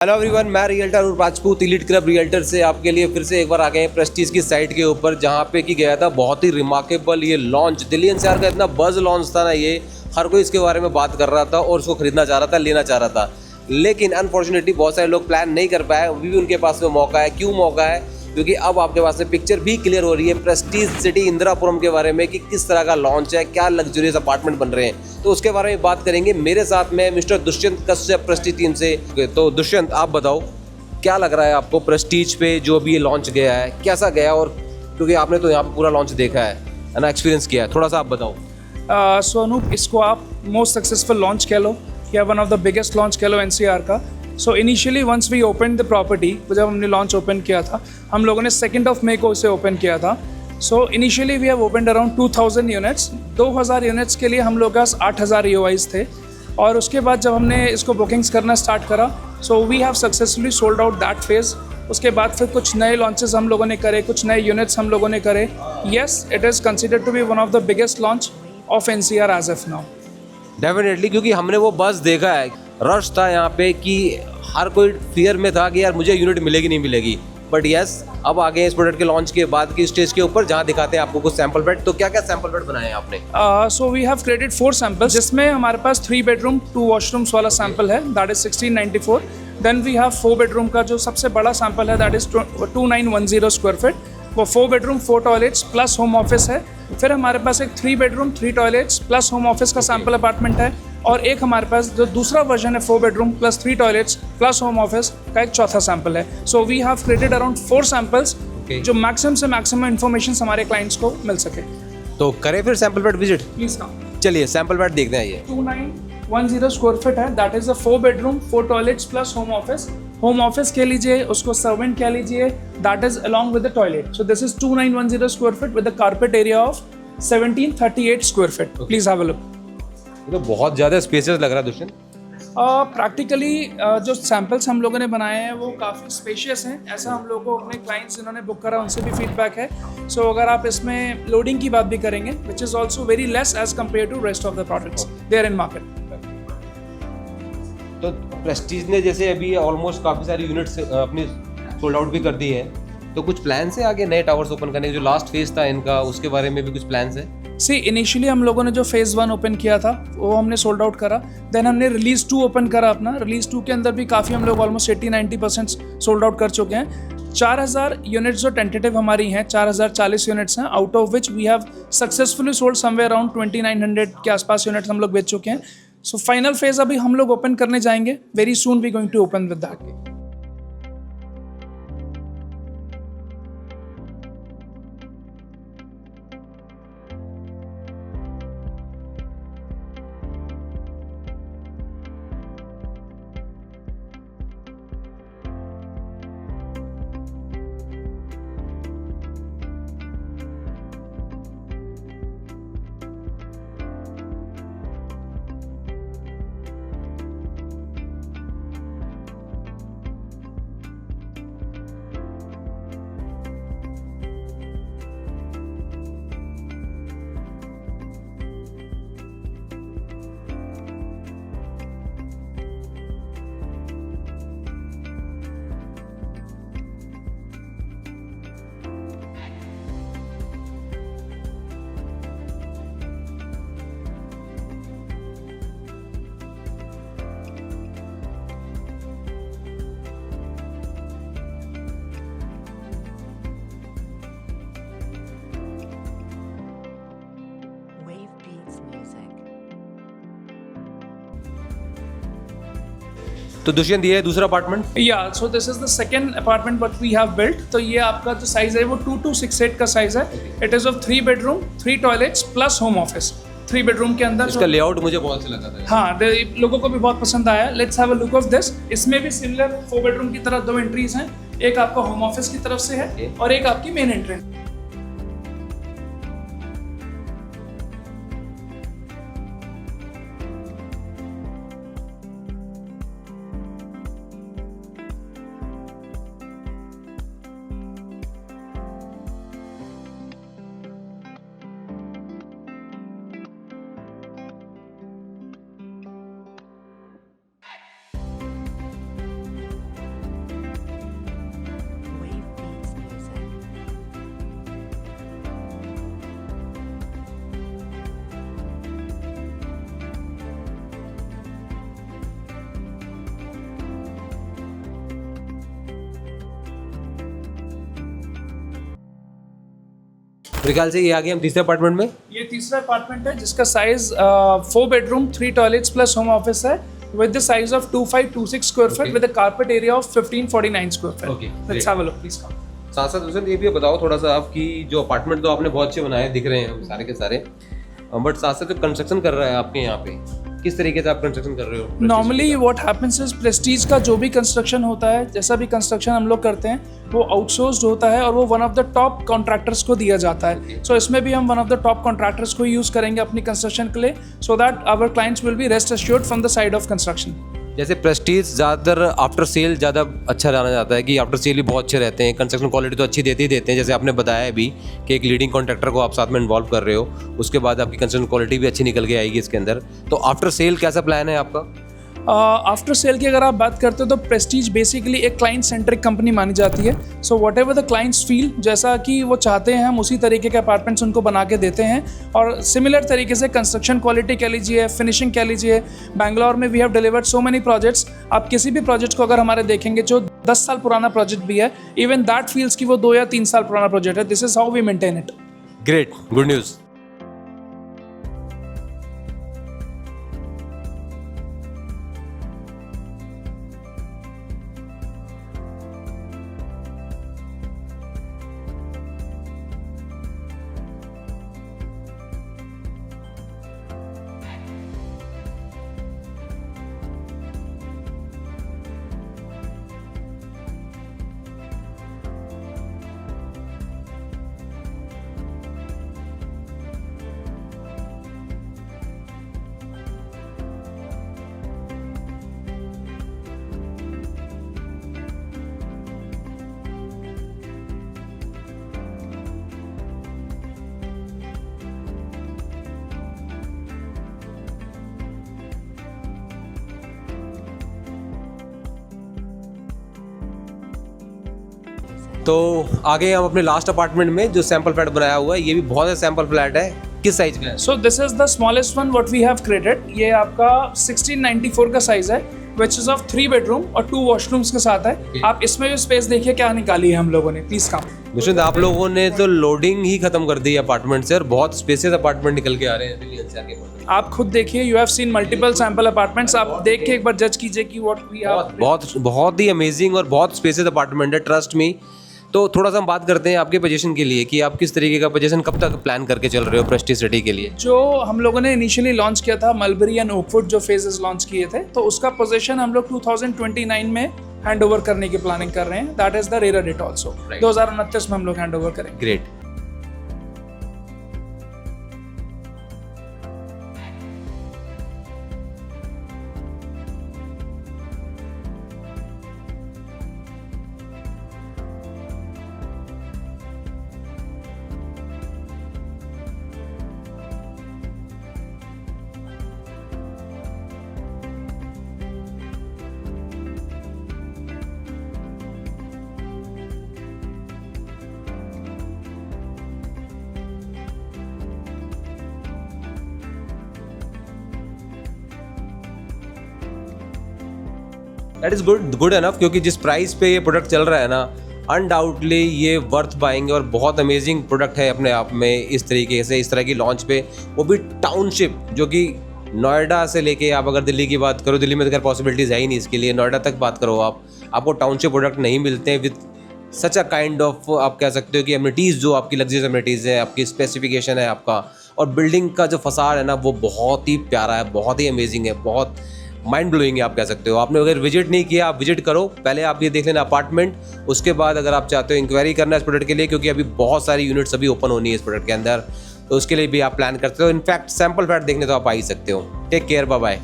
Hello everyone, मैं realtor और Rajput elite club realtor से आपके लिए फिर से एक बार आ गए हैं प्रेस्टीज की साइट के ऊपर, जहां पे की गया था बहुत ही रिमार्केबल ये लॉन्च। दिल्ली एनसीआर का इतना बज़ लॉन्च था ना, ये हर कोई इसके बारे में बात कर रहा था और उसको खरीदना चाह रहा था, लेना चाह रहा था। लेकिन अनफॉर्चुनेटली बहुत सारे लोग प्लान नहीं कर पाए। अभी भी उनके पास में मौका है। क्यों मौका है? क्योंकि अब आपके पास में पिक्चर भी क्लियर हो रही है प्रेस्टीज सिटी इंदिरापुरम के बारे में कि किस तरह का लॉन्च है, क्या लग्जरियस अपार्टमेंट बन रहे हैं, तो उसके बारे में बात करेंगे। मेरे साथ में mister Dushyant Kashyap Prestige team से। तो दुष्यंत, आप बताओ क्या लग रहा है आपको प्रेस्टीज पे जो अभी ये लॉन्च गया है, कैसा गया? और क्योंकि आपने तो यहाँ पे पूरा लॉन्च देखा है ना, एक्सपीरियंस किया है, थोड़ा सा आप बताओ। सो अनूप, इसको आप मोस्ट सक्सेसफुल लॉन्च कह लो या one of the biggest launch कह लो एनसीआर का। So initially once we open the property, जब हमने लॉन्च ओपन किया था, हम लोगों ने 2 मई को उसे ओपन किया था। So initially we have opened around 2000 units. 2000 units के लिए हम लोग के पास 8000 EOIs थे। और उसके बाद जब हमने इसको बुकिंग्स करना स्टार्ट करा, so we have successfully sold out that phase. उसके बाद फिर कुछ नए लॉन्चेस हम लोगों ने करे, कुछ नए यूनिट्स हम लोगों ने करे। Yes, it is considered to be one of the biggest launch of NCR as of now. Definitely, क्योंकि हमने वो बस देखा है, रश था यहाँ पे कि हर कोई फियर में था कि यार मुझे यूनिट मिलेगी नहीं मिलेगी। बट यस, अब आगे इस प्रोडक्ट के लॉन्च के बाद की स्टेज के ऊपर जहाँ दिखाते हैं आपको कुछ सैंपल बेड। तो क्या क्या सैंपल बेड बनाए हैं आपने? So we have created 4 samples, जिसमें हमारे पास 3 बेडरूम 2 वॉशरूम्स वाला सैंपल है, that is 1694। Then we have 4 bedroom का जो सबसे बड़ा सैंपल है, दैट इज 2910 स्क्वायर फीट। वो 4 bedroom 4 toilets plus home office है। फिर हमारे पास एक 3 bedroom 3 toilets plus home office का सैंपल अपार्टमेंट है। और एक हमारे पास जो दूसरा वर्जन है 4 bedroom plus 3 toilets plus home office का एक चौथा सैंपल है। So we have created around 4 samples, जो मैक्सिमम से मैक्सिमम इन्फॉर्मेशन हमारे क्लाइंट्स को मिल सके। तो करें फिर sample bed visit? Please come. चलिए सैंपल बेड देखते हैं। ये 2910 स्क्वायर फीट है, that is a 4 bedroom 4 toilets plus home office. Home office कह लीजिए, उसको सर्वेंट कह लीजिए, that is along with the toilet. So this is 2910 square feet with the carpet area of 1738 square feet. Please have a look. ये तो बहुत ज़्यादा spacious लग रहा है दुष्यंत। प्रैक्टिकली जो सैम्पल्स हम लोगों ने बनाए हैं वो काफ़ी स्पेशियस हैं। ऐसा हम लोगों को अपने क्लाइंट्स जिन्होंने बुक करा उनसे भी फीडबैक है। सो अगर आप इसमें लोडिंग की बात भी करेंगे, which is also very less as compare to rest of the products there in market. तो प्रेस्टीज ने जैसे अभी ऑलमोस्ट काफ़ी सारी यूनिट्स अपनी सोल्ड आउट भी कर दी है, तो कुछ प्लान्स है आगे नए टावर्स ओपन करने के? जो लास्ट फेज था इनका, उसके बारे में भी कुछ प्लान्स है? सी इनिशियली हम लोगों ने जो फेज़ 1 ओपन किया था वो हमने सोल्ड आउट करा। देन हमने रिलीज 2 ओपन करा अपना। रिलीज 2 के अंदर भी काफ़ी हम लोग ऑलमोस्ट 80-90% सोल्ड आउट कर चुके हैं। 4000 यूनिट्स जो टेंटेटिव हमारी हैं, 4040 यूनिट्स हैं, out of which we have successfully sold somewhere around 2900 के आसपास यूनिट्स हम लोग बेच चुके हैं। सो फाइनल फेज अभी हम लोग ओपन करने जाएंगे। Very soon we going to open with that. Wave Beats Music. तो दुष्यंत, ये है दूसरा अपार्टमेंट। या so this is the second apartment what we have built. तो ये आपका जो साइज है वो 2268 का साइज है। It is of 3 bedroom 3 toilets plus home office. 3 bedroom के अंदर इसका लेआउट मुझे बहुत अच्छा लगा था। हाँ, लोगों को भी बहुत पसंद आया। Let's have a look of this. इसमें भी सिमिलर 4 बेडरूम की तरह 2 एंट्रीज हैं। एक आपका होम ऑफिस की तरफ से है और एक आपकी मेन एंट्रेंस। मेरे ख्याल से ये आ गए हम तीसरे अपार्टमेंट में। ये तीसरा अपार्टमेंट है जिसका size 4 bedroom 3 toilets plus home office है with the size of 2526 square feet with a carpet area of 1549 square feet. Okay, Let's have a look, please come. साथ साथ हुसैन ये भी बताओ थोड़ा सा आपकी जो अपार्टमेंट तो आपने बहुत अच्छे बनाए दिख रहे हैं हम सारे के सारे, बट साथ साथ जो कंस्ट्रक्शन कर रहा है आपके यहाँ पे किस तरीके से आप कंस्ट्रक्शन कर रहे हो? Normally what happens is Prestige का जो भी कंस्ट्रक्शन होता है, जैसा भी कंस्ट्रक्शन हम लोग करते हैं वो आउटसोर्स्ड होता है और वो one of the top contractors को दिया जाता है। सो इसमें भी हम one of the top contractors को यूज करेंगे अपनी कंस्ट्रक्शन के लिए, so that our clients will be rest assured from the side of construction. जैसे प्रेस्टीज ज़्यादातर आफ्टर सेल ज़्यादा अच्छा जाना जाता है कि आफ्टर सेल ही बहुत अच्छे रहते हैं, कंस्ट्रक्शन क्वालिटी तो अच्छी देते ही देते हैं, जैसे आपने बताया अभी कि एक लीडिंग कॉन्ट्रैक्टर को आप साथ में इन्वॉल्व कर रहे हो, उसके बाद आपकी कंस्ट्रक्शन क्वालिटी भी अच्छी निकल के आएगी इसके अंदर। तो आफ्टर सेल कैसा प्लान है आपका? आफ्टर सेल की अगर आप बात करते हो तो प्रेस्टीज बेसिकली एक क्लाइंट सेंट्रिक कंपनी मानी जाती है। So what ever the clients feel, जैसा कि वो चाहते हैं हम उसी तरीके के अपार्टमेंट्स उनको बना के देते हैं और सिमिलर तरीके से कंस्ट्रक्शन क्वालिटी कह लीजिए, फिनिशिंग कह लीजिए। बैंगलोर में we have delivered so many projects, आप किसी भी प्रोजेक्ट को अगर हमारे देखेंगे जो 10 साल पुराना प्रोजेक्ट भी है, इवन दैट फील्स कि वो 2 या 3 साल पुराना प्रोजेक्ट है। This is how we maintain it. Great, good news. तो आगे हम अपने लास्ट अपार्टमेंट में जो सैंपल फ्लैट बनाया हुआ है, ये भी बहुत सैंपल फ्लैट है, किस साइज का है? So this is the smallest one what we have created. ये आपका 1694 का साइज है, विच इज ऑफ 3 बेडरूम और 2 वॉशरूम्स के साथ है। आप इसमें भी स्पेस देखिए क्या निकाली है हम लोगों ने, प्लीज कम। दुष्यंत, आप लोगों ने तो लोडिंग ही खत्म कर दी अपार्टमेंट से और बहुत स्पेसियस अपार्टमेंट निकल के आ रहे हैं दिल्ली एनसीआर के। आप खुद देखिए, you have seen multiple sample apartments, आप देख के एक बार जज कीजिए कि व्हाट वी हैव। बहुत ही अमेजिंग और बहुत स्पेसियस अपार्टमेंट है, ट्रस्ट मी। तो थोड़ा सा हम बात करते हैं आपके पोजीशन के लिए कि आप किस तरीके का पोजीशन कब तक प्लान करके चल रहे हो प्रेस्टीज सिटी के लिए? जो हम लोगों ने इनिशियली लॉन्च किया था मलबरी एंड ओकवुड जो फेजेस लॉन्च किए थे, तो उसका पोजीशन हम लोग 2029 में हैंड ओवर करने की प्लानिंग कर रहे हैं। That is the RERA date also. 2029 में हम लोग हैंड ओवर करेंगे। Great. That is good enough, क्योंकि जिस प्राइस पे ये प्रोडक्ट चल रहा है ना, अनडाउटली ये वर्थ बाइंग और बहुत अमेजिंग प्रोडक्ट है अपने आप में। इस तरीके से इस तरह की लॉन्च पे, वो भी टाउनशिप, जो कि नोएडा से लेके आप अगर दिल्ली की बात करो, दिल्ली में तो खैर पॉसिबिलिटीज़ है ही नहीं इसके लिए, नोएडा तक बात करो आपको टाउनशिप प्रोडक्ट नहीं मिलते हैं with such a kind of, आप कह सकते हो कि एमिनिटीज़, जो आपकी लग्जरियस एमिनिटीज़ है, आपकी स्पेसिफिकेशन है आपका, और बिल्डिंग का जो फसाड है ना वो बहुत ही प्यारा है, बहुत ही अमेजिंग है, बहुत माइंड ब्लोइंग है आप कह सकते हो। आपने अगर विजिट नहीं किया, आप विजिट करो, पहले आप ये देख लेना अपार्टमेंट, उसके बाद अगर आप चाहते हो इंक्वायरी करना इस प्रोडक्ट के लिए, क्योंकि अभी बहुत सारी यूनिट्स अभी ओपन होनी है इस प्रोडक्ट के अंदर, तो उसके लिए भी आप प्लान करते हो। इनफैक्ट सैंपल फ्लैट देखने तो आप आ ही सकते हो। Take care, bye bye.